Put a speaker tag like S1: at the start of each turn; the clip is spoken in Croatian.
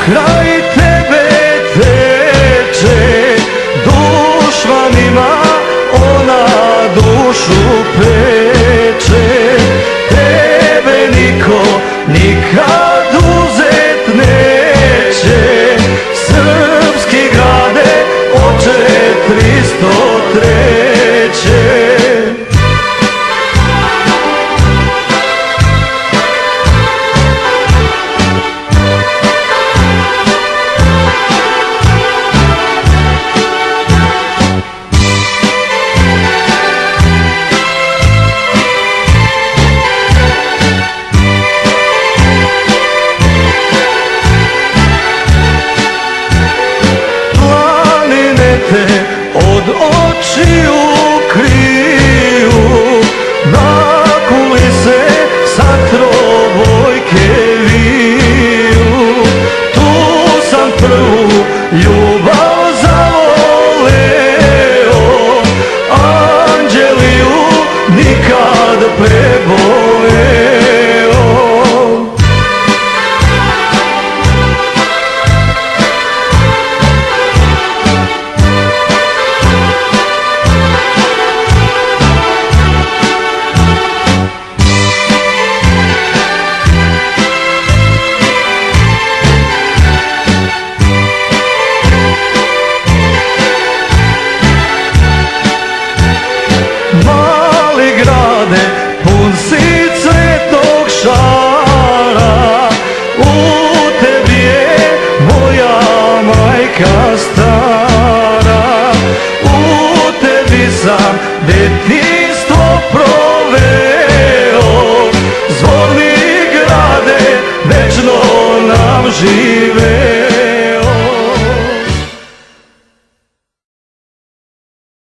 S1: kraj tebe teče, dušmanima ona dušu peče. Tebe niko nikad uzet neće, srpski grade oče 303. Od očiju kriju, na kulise sa trobojke viju. Tu sam prvu ljubav zavoleo, Anđeliju nikad preboleo. Pun si cvetnog šara, u tebi je moja majka stara. U tebi sam detinjstvo proveo, Zvornik grade, večno nam žive.